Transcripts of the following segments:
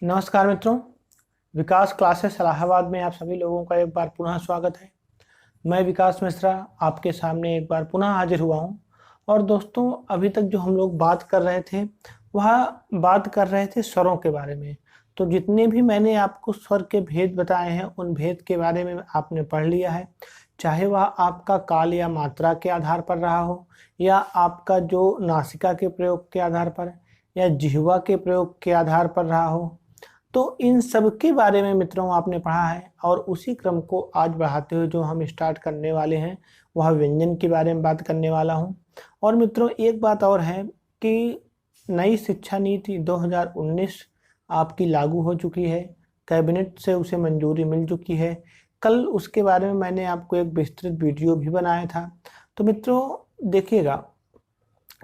नमस्कार मित्रों, विकास क्लासेस इलाहाबाद में आप सभी लोगों का एक बार पुनः स्वागत है। मैं विकास मिश्रा आपके सामने एक बार पुनः हाजिर हुआ हूं। और दोस्तों, अभी तक जो हम लोग बात कर रहे थे वह बात कर रहे थे स्वरों के बारे में। तो जितने भी मैंने आपको स्वर के भेद बताए हैं उन भेद के बारे में आपने पढ़ लिया है, चाहे वह आपका काल या मात्रा के आधार पर रहा हो, या आपका जो नासिका के प्रयोग के आधार पर या जिह्वा के प्रयोग के आधार पर रहा हो। तो इन सब के बारे में मित्रों आपने पढ़ा है, और उसी क्रम को आज बढ़ाते हुए जो हम स्टार्ट करने वाले हैं वह व्यंजन के बारे में बात करने वाला हूं। और मित्रों, एक बात और है कि नई शिक्षा नीति 2019 आपकी लागू हो चुकी है, कैबिनेट से उसे मंजूरी मिल चुकी है। कल उसके बारे में मैंने आपको एक विस्तृत वीडियो भी बनाया था। तो मित्रों देखिएगा,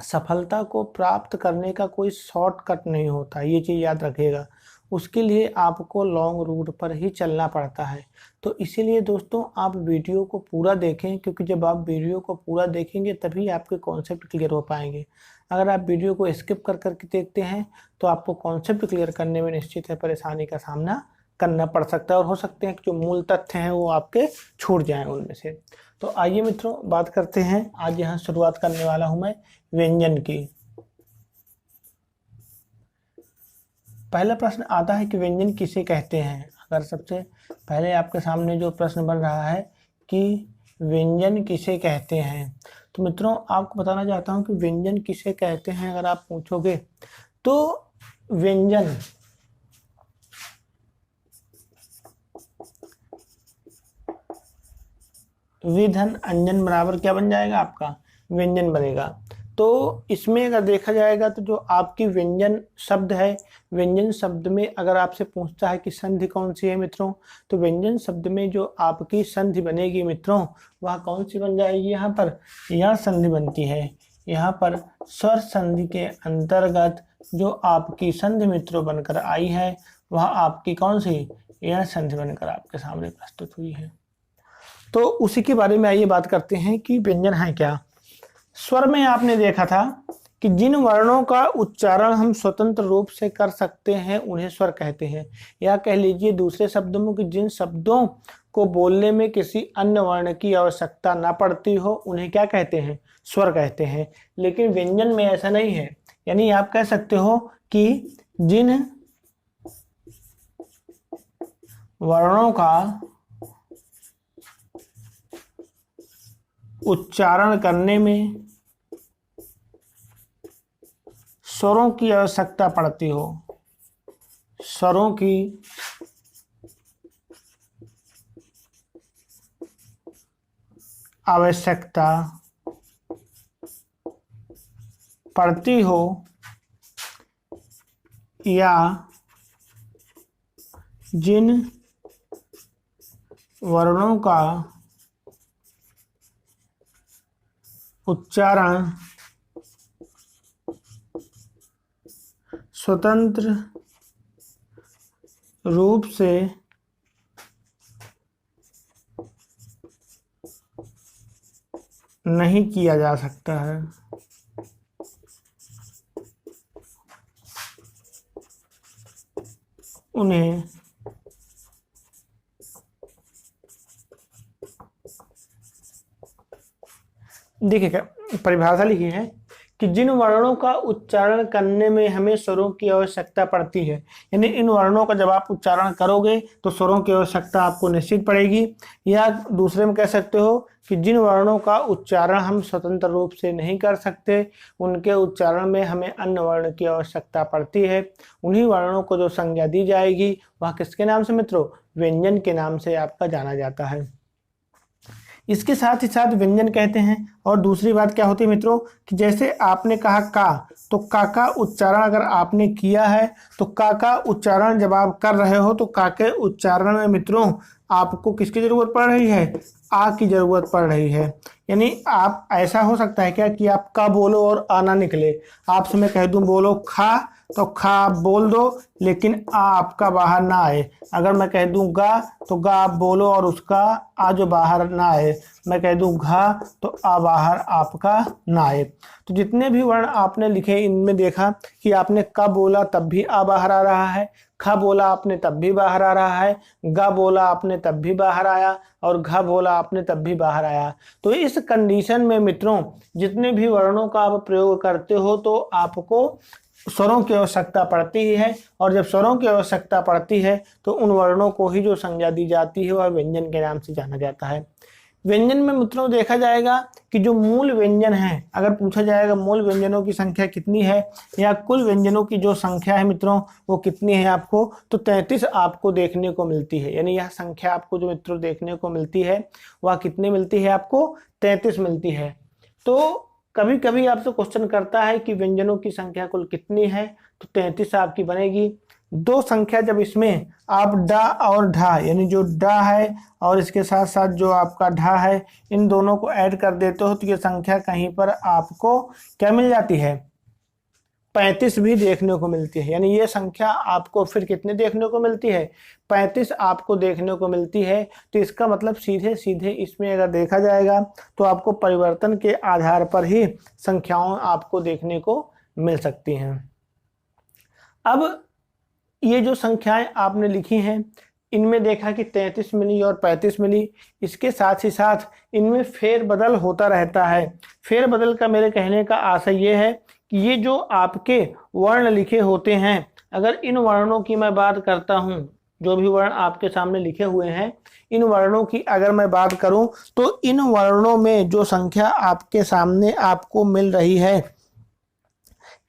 सफलता को प्राप्त करने का कोई शॉर्टकट नहीं होता, ये चीज़ याद रखिएगा। उसके लिए आपको लॉन्ग रूट पर ही चलना पड़ता है। तो इसीलिए दोस्तों आप वीडियो को पूरा देखें, क्योंकि जब आप वीडियो को पूरा देखेंगे तभी आपके कॉन्सेप्ट क्लियर हो पाएंगे। अगर आप वीडियो को स्किप कर करके देखते हैं तो आपको कॉन्सेप्ट क्लियर करने में निश्चित है परेशानी का सामना करना पड़ सकता है, और हो सकते हैं कि जो मूल तथ्य हैं वो आपके छूट जाएं उनमें से। तो आइए मित्रों बात करते हैं। आज यहाँ शुरुआत करने वाला हूँ मैं व्यंजन की। पहला प्रश्न आता है कि व्यंजन किसे कहते हैं। अगर सबसे पहले आपके सामने जो प्रश्न बन रहा है कि व्यंजन किसे कहते हैं, तो मित्रों आपको बताना चाहता हूं कि व्यंजन किसे कहते हैं। अगर आप पूछोगे तो व्यंजन विधन अंजन बराबर क्या बन जाएगा, आपका व्यंजन बनेगा। तो इसमें अगर देखा जाएगा तो जो आपकी व्यंजन शब्द है, व्यंजन शब्द में अगर आपसे पूछता है कि संधि कौन सी है मित्रों, तो व्यंजन शब्द में जो आपकी संधि बनेगी मित्रों वह कौन सी बन जाएगी। यहाँ पर यह संधि बनती है। यहाँ पर स्वर संधि के अंतर्गत जो आपकी संधि मित्रों बनकर आई है वह आपकी कौन सी, यह संधि बनकर आपके सामने प्रस्तुत हुई है। तो उसी के बारे में आइए बात करते हैं कि व्यंजन है क्या। स्वर में आपने देखा था कि जिन वर्णों का उच्चारण हम स्वतंत्र रूप से कर सकते हैं उन्हें स्वर कहते हैं, या कह लीजिए दूसरे शब्दों में कि जिन शब्दों को बोलने में किसी अन्य वर्ण की आवश्यकता ना पड़ती हो उन्हें क्या कहते हैं, स्वर कहते हैं। लेकिन व्यंजन में ऐसा नहीं है। यानी आप कह सकते हो कि जिन वर्णों का उच्चारण करने में स्वरों की आवश्यकता पड़ती हो, स्वरों की आवश्यकता पड़ती हो, या जिन वर्णों का उच्चारण स्वतंत्र रूप से नहीं किया जा सकता है उन्हें देखिए क्या परिभाषा लिखी है कि जिन वर्णों का उच्चारण करने में हमें स्वरों की आवश्यकता पड़ती है, यानी इन वर्णों का जब आप उच्चारण करोगे तो स्वरों की आवश्यकता आपको निश्चित पड़ेगी। या दूसरे में कह सकते हो कि जिन वर्णों का उच्चारण हम स्वतंत्र रूप से नहीं कर सकते उनके उच्चारण में हमें अन्य वर्ण की आवश्यकता पड़ती है, उन्हीं वर्णों को जो संज्ञा दी जाएगी वह किसके नाम से मित्रों, व्यंजन के नाम से आपका जाना जाता है। इसके साथ ही साथ व्यंजन कहते हैं। और दूसरी बात क्या होती है मित्रों कि जैसे आपने कहा का, तो का उच्चारण अगर आपने किया है तो का उच्चारण जब आप कर रहे हो तो का के उच्चारण में मित्रों आपको किसकी जरूरत पड़ रही है, आ की जरूरत पड़ रही है। यानी आप ऐसा हो सकता है क्या कि आप का बोलो और आ ना निकले। आपसे मैं कह दूं बोलो खा, तो खा आप बोल दो लेकिन आ आपका बाहर ना आए। अगर मैं कह दूं गा, तो गा आप बोलो और उसका आ जो बाहर ना आए। मैं कह दूं घा, तो आ बाहर आपका ना आए। तो जितने भी वर्ण आपने लिखे इनमें देखा कि आपने का बोला तब भी आ बाहर आ रहा है, ख बोला आपने तब भी बाहर आ रहा है, ग बोला आपने तब भी बाहर आया, और घ बोला आपने तब भी बाहर आया। तो इस कंडीशन में मित्रों जितने भी वर्णों का आप प्रयोग करते हो तो आपको स्वरों की आवश्यकता पड़ती ही है, और जब स्वरों की आवश्यकता पड़ती है तो उन वर्णों को ही जो संज्ञा दी जाती है वह व्यंजन के नाम से जाना जाता है। व्यंजन में मित्रों देखा जाएगा कि जो मूल व्यंजन है, अगर पूछा जाएगा मूल व्यंजनों की संख्या कितनी है या कुल व्यंजनों की जो संख्या है मित्रों वो कितनी है आपको, तो 33 आपको देखने को मिलती है। यानी यह संख्या आपको जो मित्रों देखने को मिलती है वह कितनी मिलती है, आपको 33 मिलती है। तो कभी कभी आपसे क्वेश्चन करता है कि व्यंजनों की संख्या कुल कितनी है, तो 33 आपकी बनेगी। दो संख्या जब इसमें आप डा और ढा, यानी जो डा है और इसके साथ साथ जो आपका ढा है, इन दोनों को ऐड कर देते हो तो ये संख्या कहीं पर आपको क्या मिल जाती है, 35 भी देखने को मिलती है। यानी ये संख्या आपको फिर कितने देखने को मिलती है, 35 आपको देखने को मिलती है। तो इसका मतलब सीधे सीधे इसमें अगर देखा जाएगा तो आपको परिवर्तन के आधार पर ही संख्याओं आपको देखने को मिल सकती हैं। अब ये जो संख्याएं आपने लिखी हैं इनमें देखा कि 33 मिली और 35 मिली, इसके साथ ही साथ इनमें फेरबदल होता रहता है। फेरबदल का मेरे कहने का आशय ये है कि ये जो आपके वर्ण लिखे होते हैं, अगर इन वर्णों की मैं बात करता हूं, जो भी वर्ण आपके सामने लिखे हुए हैं इन वर्णों की अगर मैं बात करूं तो इन वर्णों में जो संख्या आपके सामने आपको मिल रही है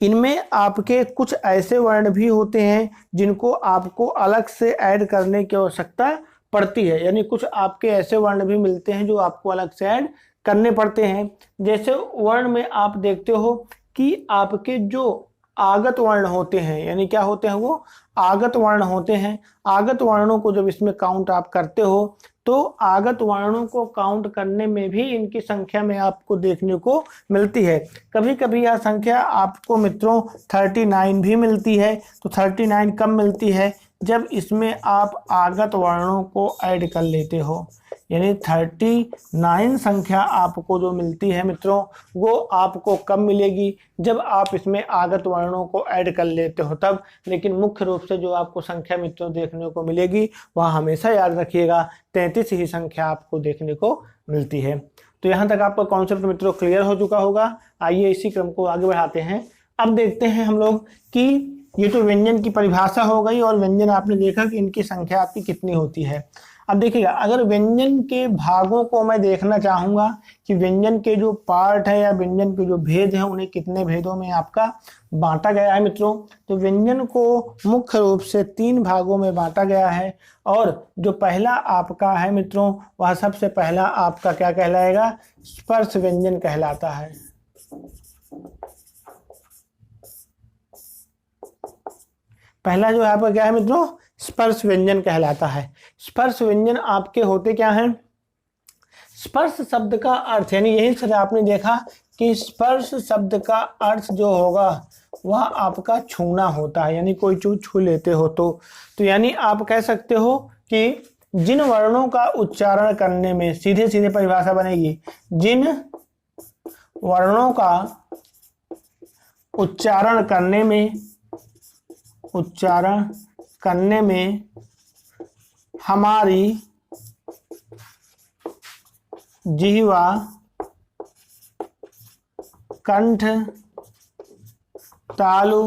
इनमें आपके कुछ ऐसे वर्ण भी होते हैं जिनको आपको अलग से ऐड करने की आवश्यकता पड़ती है। यानी कुछ आपके ऐसे वर्ण भी मिलते हैं जो आपको अलग से ऐड करने पड़ते हैं। जैसे वर्ण में आप देखते हो कि आपके जो आगत वर्ण होते हैं, यानी क्या होते हैं, वो आगत वर्ण होते हैं। आगत वर्णों को जब इसमें काउंट आप करते हो तो आगत वर्णों को काउंट करने में भी इनकी संख्या में आपको देखने को मिलती है। कभी कभी यह संख्या आपको मित्रों 39 भी मिलती है। तो 39 कब मिलती है, जब इसमें आप आगत वर्णों को ऐड कर लेते हो। यानी 39 संख्या आपको जो मिलती है मित्रों वो आपको कब मिलेगी, जब आप इसमें आगत वर्णों को ऐड कर लेते हो तब। लेकिन मुख्य रूप से जो आपको संख्या मित्रों देखने को मिलेगी वह हमेशा याद रखिएगा 33 ही संख्या आपको देखने को मिलती है। तो यहाँ तक आपका कॉन्सेप्ट मित्रों क्लियर हो चुका होगा। आइए इसी क्रम को आगे बढ़ाते हैं। अब देखते हैं हम लोग कि ये तो व्यंजन की परिभाषा हो गई और व्यंजन आपने देखा कि इनकी संख्या आपकी कितनी होती है। अब देखिएगा अगर व्यंजन के भागों को मैं देखना चाहूंगा कि व्यंजन के जो पार्ट है या व्यंजन के जो भेद हैं उन्हें कितने भेदों में आपका बांटा गया है मित्रों, तो व्यंजन को मुख्य रूप से 3 भागों में बांटा गया है। और जो पहला आपका है मित्रों वह सबसे पहला आपका क्या कहलाएगा, स्पर्श व्यंजन कहलाता है। पहला जो है आपका क्या है मित्रों, स्पर्श व्यंजन कहलाता है। स्पर्श व्यंजन आपके होते क्या हैं, स्पर्श शब्द का अर्थ, यानी यही से आपने देखा कि स्पर्श शब्द का अर्थ जो होगा वह आपका छूना होता है। यानी कोई चीज छू लेते हो तो यानी आप कह सकते हो कि जिन वर्णों का उच्चारण करने में, सीधे सीधे परिभाषा बनेगी, जिन वर्णों का उच्चारण करने में हमारी जिह्वा, कंठ, तालु,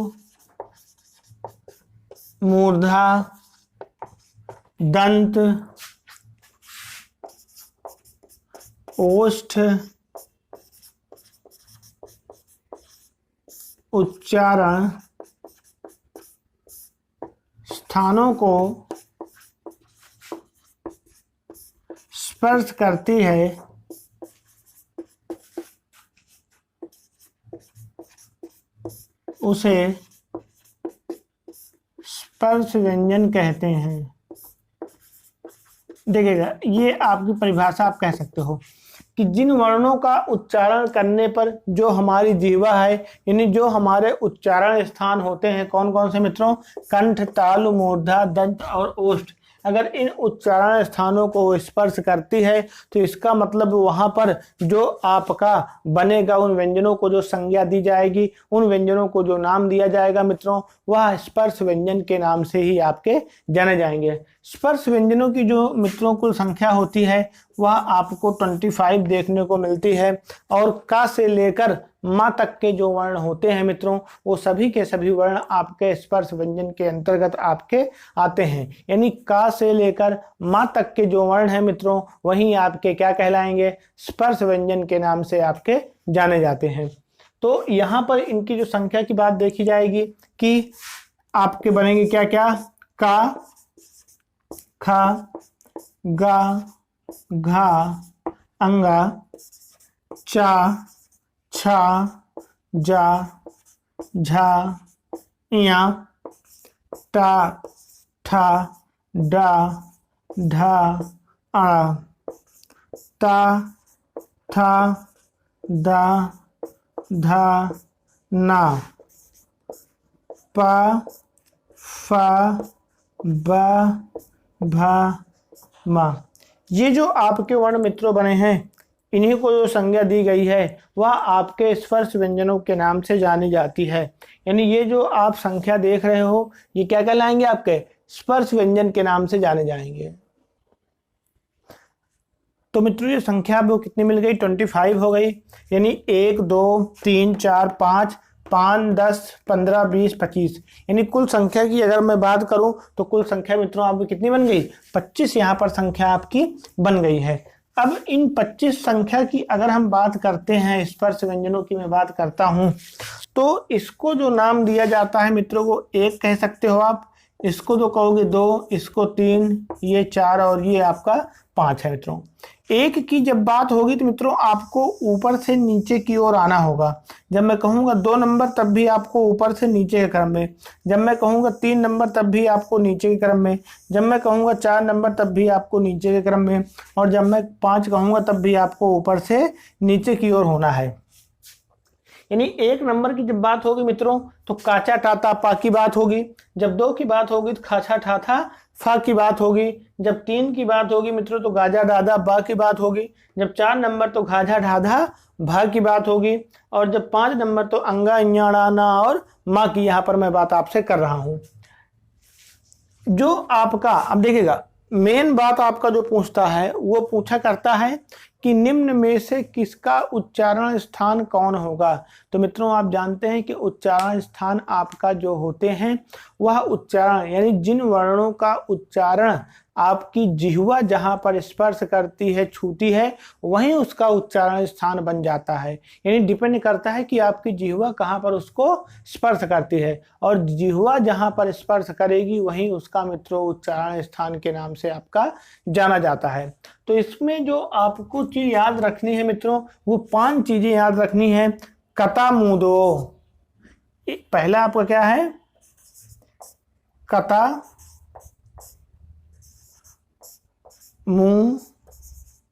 मूर्धा, दंत, ओष्ठ, उच्चारण स्थानों को स्पर्श करती है उसे स्पर्श व्यंजन कहते हैं। देखिएगा ये आपकी परिभाषा आप कह सकते हो कि जिन वर्णों का उच्चारण करने पर जो हमारी जिह्वा है, यानी जो हमारे उच्चारण स्थान होते हैं, कौन कौन से मित्रों, कंठ, तालु, मूर्धा, दंत और ओष्ठ, अगर इन उच्चारण स्थानों को स्पर्श करती है तो इसका मतलब वहां पर जो आपका बनेगा, उन व्यंजनों को जो संज्ञा दी जाएगी, उन व्यंजनों को जो नाम दिया जाएगा मित्रों, वह स्पर्श व्यंजन के नाम से ही आपके जाने जाएंगे। स्पर्श व्यंजनों की जो मित्रों कुल संख्या होती है वह आपको 25 देखने को मिलती है, और का से लेकर माँ तक के जो वर्ण होते हैं मित्रों, वो सभी के सभी वर्ण आपके स्पर्श व्यंजन के अंतर्गत आपके आते हैं। यानी का से लेकर माँ तक के जो वर्ण हैं मित्रों, वही आपके क्या कहलाएंगे, स्पर्श व्यंजन के नाम से आपके जाने जाते हैं। तो यहाँ पर इनकी जो संख्या की बात देखी जाएगी कि आपके बनेंगे क्या क्या, का, खा, गा, घा, अंगा, चा, छा, जा, झा, इया, टा, ठा, डा, ढा, आ, ता, था, दा, धा, ना, पा, फा, बा, भा, मा। ये जो आपके वर्ण मित्रों बने हैं, इन्हीं को जो संज्ञा दी गई है वह आपके स्पर्श व्यंजनों के नाम से जानी जाती है। यानी ये जो आप संख्या देख रहे हो, ये क्या कहलाएंगे, आपके स्पर्श व्यंजन के नाम से जाने जाएंगे। तो मित्रों ये संख्या अब कितनी मिल गई, 25 हो गई। यानी 1 2 3 4 5 5 10 15 20 25, यानी कुल संख्या की अगर मैं बात करूं तो कुल संख्या मित्रों आपकी कितनी बन गई, 25 यहाँ पर संख्या आपकी बन गई है। अब इन 25 संख्या की अगर हम बात करते हैं, स्पर्श व्यंजनों की मैं बात करता हूं, तो इसको जो नाम दिया जाता है मित्रों वो 1 कह सकते हो आप, इसको जो कहोगे 2, इसको 3, ये 4 और ये आपका 5 है मित्रों। 1 की जब बात होगी तो मित्रों आपको ऊपर से नीचे की ओर आना होगा। जब मैं कहूँगा 2 नंबर तब भी आपको ऊपर से नीचे के क्रम में, जब मैं कहूँगा 3 नंबर तब भी आपको नीचे के क्रम में, जब मैं कहूँगा 4 नंबर तब भी आपको नीचे के क्रम में, और जब मैं 5 कहूँगा तब भी आपको ऊपर से नीचे की ओर होना है। यानी 1 नंबर की जब बात होगी मित्रों तो काचा टाता पा की बात होगी, जब 2 की बात होगी तो खाछा ठाथा फा की बात होगी, जब 3 की बात होगी मित्रों तो गाजा दादा बा की बात होगी, जब 4 नंबर तो घाझा ढाधा भा की बात होगी, और जब 5 नंबर तो अंगा इंयाड़ा ना और माँ की यहाँ पर मैं बात आपसे कर रहा हूँ। जो आपका अब देखिएगा मेन बात आपका जो पूछता है वो पूछा करता है कि निम्न में से किसका उच्चारण स्थान कौन होगा। तो मित्रों आप जानते हैं कि उच्चारण स्थान आपका जो होते हैं वह उच्चारण यानी जिन वर्णों का उच्चारण आपकी जिह्वा जहां पर स्पर्श करती है, छूती है, वहीं उसका उच्चारण स्थान बन जाता है। यानी डिपेंड करता है कि आपकी जिह्वा कहां पर उसको स्पर्श करती है, और जिह्वा जहां पर स्पर्श करेगी वहीं उसका मित्रों उच्चारण स्थान के नाम से आपका जाना जाता है। तो इसमें जो आपको चीज याद रखनी है मित्रों वो 5 चीजें याद रखनी है। कता मुदो, पहला आपका क्या है, कता मु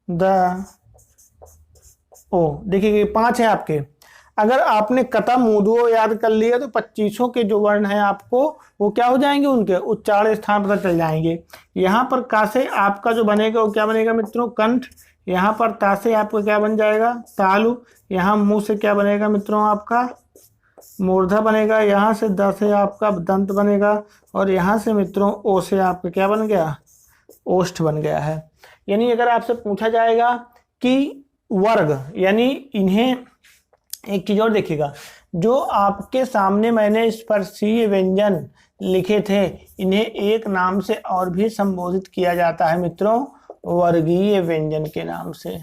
द ओ। देखिए 5 है आपके। अगर आपने कता मुदो याद कर लिया तो 25 के जो वर्ण हैं आपको वो क्या हो जाएंगे, उनके उच्चारण स्थान पता चल जाएंगे। यहाँ पर का से आपका जो बनेगा वो क्या बनेगा मित्रों, कंठ। यहाँ पर ता से आपका क्या बन जाएगा, तालु। यहाँ मुंह से क्या बनेगा मित्रों, आपका मूर्धा बनेगा। यहाँ से द से आपका दंत बनेगा, और यहाँ से मित्रों ओ से आपका क्या बन गया, ओष्ठ बन गया है। यानी अगर आपसे पूछा जाएगा कि वर्ग, यानी इन्हें एक चीज और देखिएगा, जो आपके सामने मैंने स्पर्शीय व्यंजन लिखे थे इन्हें एक नाम से और भी संबोधित किया जाता है मित्रों, वर्गीय व्यंजन के नाम से।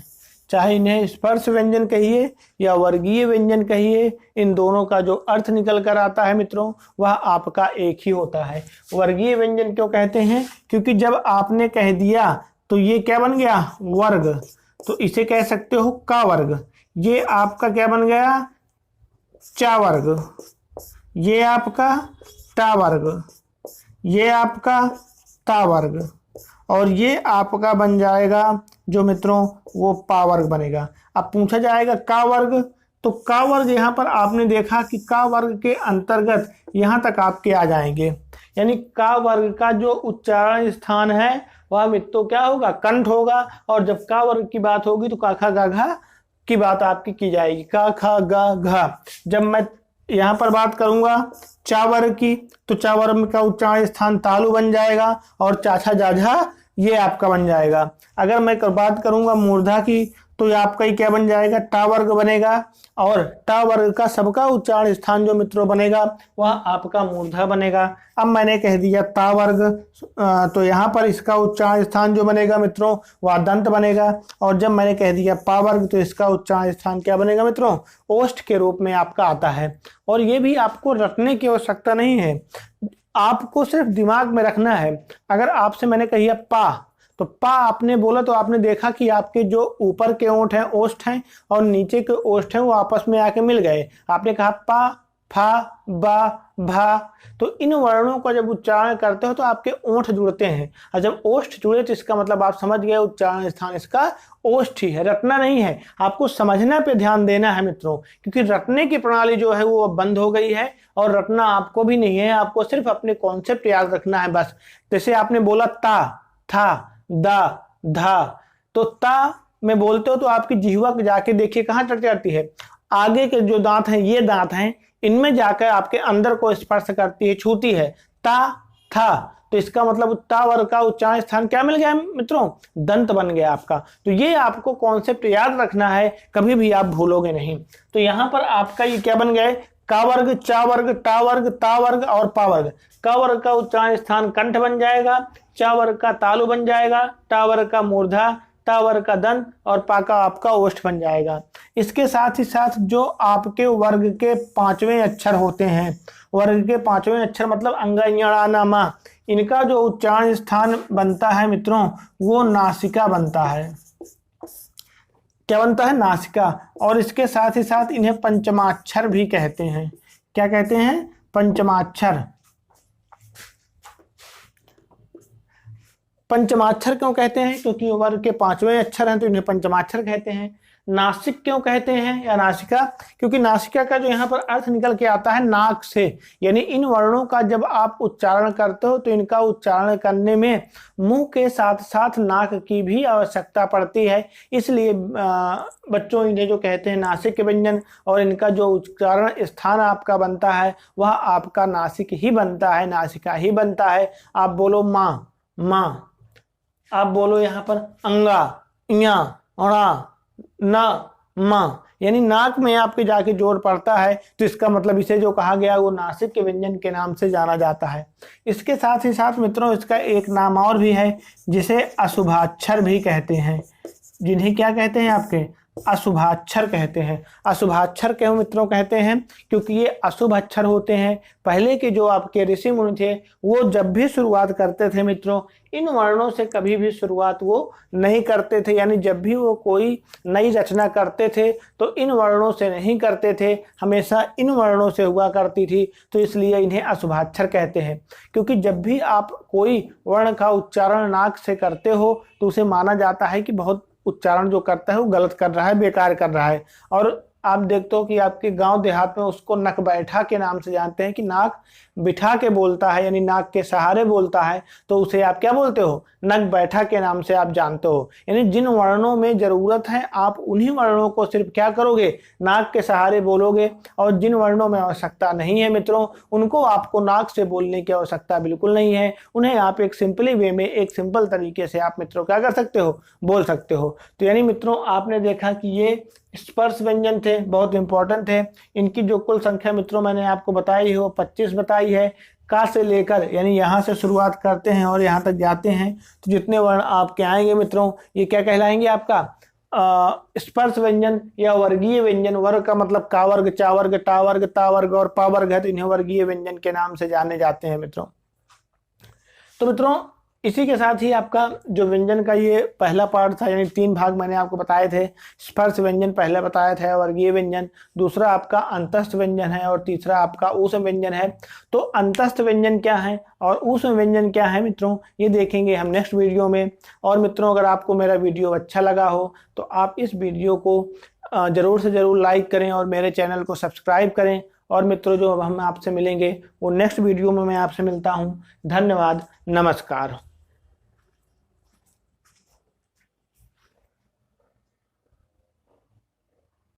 चाहे इन्हें स्पर्श व्यंजन कहिए या वर्गीय व्यंजन कहिए, इन दोनों का जो अर्थ निकल कर आता है मित्रों वह आपका एक ही होता है। वर्गीय व्यंजन क्यों कहते हैं, क्योंकि जब आपने कह दिया तो ये क्या बन गया, वर्ग, तो इसे कह सकते हो का वर्ग। ये आपका क्या बन गया, चा वर्ग, ये आपका टा वर्ग, ये आपका ता वर्ग, और ये आपका बन जाएगा जो मित्रों वो पा वर्ग बनेगा। अब पूछा जाएगा का वर्ग, तो का वर्ग यहाँ पर आपने देखा कि का वर्ग के अंतर्गत यहाँ तक आपके आ जाएंगे, यानी का वर्ग का जो उच्चारण स्थान है वह मित्रों क्या होगा, कंठ होगा। और जब का वर्ग की बात होगी तो का खा गा घा की बात आपकी की जाएगी, का खा गा घा। जब मैं यहाँ पर बात करूंगा चा वर्ग की तो चा वर्ग का उच्चारण स्थान तालु बन जाएगा और चाछा जाझा ये आपका बन जाएगा। अगर मैं बात करूंगा मूर्धा की तो ये आपका ही क्या बन जाएगा, टा वर्ग बनेगा। और टा वर्ग का सबका उच्चारण स्थान जो मित्रों बनेगा वह आपका मूर्धा बनेगा। अब मैंने कह दिया ता वर्ग, तो यहाँ पर इसका उच्चारण स्थान जो बनेगा मित्रों वह दंत बनेगा। और जब मैंने कह दिया पा वर्ग तो इसका उच्चारण स्थान क्या बनेगा मित्रों, ओष्ठ के रूप में आपका आता है। और ये भी आपको रटने की आवश्यकता नहीं है, आपको सिर्फ दिमाग में रखना है। अगर आपसे मैंने कही पा, तो पा आपने बोला तो आपने देखा कि आपके जो ऊपर के ओंठ हैं ओष्ठ हैं और नीचे के ओष्ठ हैं वो आपस में आके मिल गए। आपने कहा पा, फा, बा, भा। तो इन वर्णों का जब उच्चारण करते हो तो आपके ओंठ जुड़ते हैं, और जब ओष्ठ जुड़े तो इसका मतलब आप समझ गए उच्चारण स्थान इसका ओष्ठ ही है, रटना नहीं है। आपको समझना पे ध्यान देना है मित्रों, क्योंकि रटने की प्रणाली जो है वो बंद हो गई है और रटना आपको भी नहीं है। आपको सिर्फ अपने कॉन्सेप्ट याद रखना है बस। जैसे आपने बोला ता, था, दा, धा, तो ता में बोलते हो तो आपकी जिह्वा जाके देखिए कहाँ चढ़ जाती है, आगे के जो दांत हैं ये दांत हैं इनमें जाकर आपके अंदर को स्पर्श करती है, छूती है। ता, था, तो इसका मतलब ता वर्ग का उच्चारण स्थान क्या मिल गया मित्रों, दंत बन गया आपका। तो ये आपको कॉन्सेप्ट याद रखना है, कभी भी आप भूलोगे नहीं। तो यहाँ पर आपका ये क्या बन गए, का वर्ग, चा वर्ग, टा वर्ग, ता वर्ग और पा वर्ग। का वर्ग का उच्चारण स्थान कंठ बन जाएगा, चा वर्ग का तालु बन जाएगा, टा वर्ग का मूर्धा, ता वर्ग का दंत और पा का आपका ओष्ठ बन जाएगा। इसके साथ ही साथ जो आपके वर्ग के पांचवें अक्षर होते हैं, वर्ग के पांचवें अक्षर मतलब अंगयणानामा, इनका जो उच्चारण स्थान बनता है मित्रों वो नासिका बनता है। क्या बनता है, नासिका। और इसके साथ ही साथ इन्हें पंचमाक्षर भी कहते हैं। क्या कहते हैं, पंचमाक्षर। पंचमाक्षर क्यों कहते हैं, क्योंकि वर्ग के पांचवें अक्षर हैं तो इन्हें पंचमाक्षर कहते हैं। नासिक क्यों कहते हैं या नासिका, क्योंकि नासिका का जो यहाँ पर अर्थ निकल के आता है नाक से, यानी इन वर्णों का जब आप उच्चारण करते हो तो इनका उच्चारण करने में मुंह के साथ साथ नाक की भी आवश्यकता पड़ती है। इसलिए बच्चों इन्हें जो कहते हैं नासिक व्यंजन, और इनका जो उच्चारण स्थान आपका बनता है वह आपका नासिक ही बनता है, नासिका ही बनता है। आप बोलो माँ, माँ, आप बोलो यहाँ पर अंगा, इया, अड़ा, ना, माँ, यानी नाक में आपके जाके जोर पड़ता है, तो इसका मतलब इसे जो कहा गया वो नासिक के व्यंजन के नाम से जाना जाता है। इसके साथ ही साथ मित्रों इसका एक नाम और भी है जिसे अशुभाक्षर भी कहते हैं। जिन्हें क्या कहते हैं आपके, अशुभाक्षर कहते हैं। अशुभाक्षर क्यों मित्रों कहते हैं, क्योंकि ये अशुभ अक्षर होते हैं। पहले के जो आपके ऋषि मुनि थे वो जब भी शुरुआत करते थे मित्रों इन वर्णों से कभी भी शुरुआत वो नहीं करते थे, यानी जब भी वो कोई नई रचना करते थे तो इन वर्णों से नहीं करते थे, हमेशा इन वर्णों से हुआ करती थी। तो इसलिए इन्हें अशुभाक्षर कहते हैं, क्योंकि जब भी आप कोई वर्ण का उच्चारण नाक से करते हो तो उसे माना जाता है कि बहुत उच्चारण जो करता है वो गलत कर रहा है, बेकार कर रहा है। और आप देखते हो कि आपके गांव देहात में उसको नक बैठा के नाम से जानते हैं, कि नाक बिठा के बोलता है, यानी नाक के सहारे बोलता है, तो उसे आप क्या बोलते हो, नक बैठा के नाम से आप जानते हो। यानी जिन वर्णों में जरूरत है आप उन्हीं वर्णों को सिर्फ क्या करोगे, नाक के सहारे बोलोगे, और जिन वर्णों में आवश्यकता नहीं है मित्रों उनको आपको नाक से बोलने की आवश्यकता बिल्कुल नहीं है। उन्हें आप एक सिंपली वे में, एक सिंपल तरीके से आप मित्रों क्या कर सकते हो, बोल सकते हो। तो यानी मित्रों आपने देखा कि ये स्पर्श व्यंजन थे, बहुत इंपॉर्टेंट थे। इनकी जो कुल संख्या मित्रों मैंने आपको बताई है वो 25 बताई है। का से लेकर यानी यहाँ से शुरुआत करते हैं और यहाँ तक जाते हैं तो जितने वर्ण आपके आएंगे मित्रों ये क्या कहलाएंगे, आपका स्पर्श व्यंजन या वर्गीय व्यंजन। वर्ग का मतलब का वर्ग, चा वर्ग, टा वर्ग, ता वर्ग और पा वर्ग है, तो इन्हें वर्गीय व्यंजन के नाम से जाने जाते हैं मित्रों। तो मित्रों इसी के साथ ही आपका जो व्यंजन का ये पहला पार्ट था, यानी 3 भाग मैंने आपको बताए थे। स्पर्श व्यंजन पहले बताया था, वर्गीय व्यंजन, दूसरा आपका अंतस्थ व्यंजन है और तीसरा आपका ऊष्म व्यंजन है। तो अंतस्थ व्यंजन क्या है और ऊष्म व्यंजन क्या है मित्रों ये देखेंगे हम नेक्स्ट वीडियो में। और मित्रों अगर आपको मेरा वीडियो अच्छा लगा हो तो आप इस वीडियो को ज़रूर से ज़रूर लाइक करें और मेरे चैनल को सब्सक्राइब करें। और मित्रों, जो अब हम आपसे मिलेंगे वो नेक्स्ट वीडियो में मैं आपसे मिलता हूँ। धन्यवाद, नमस्कार।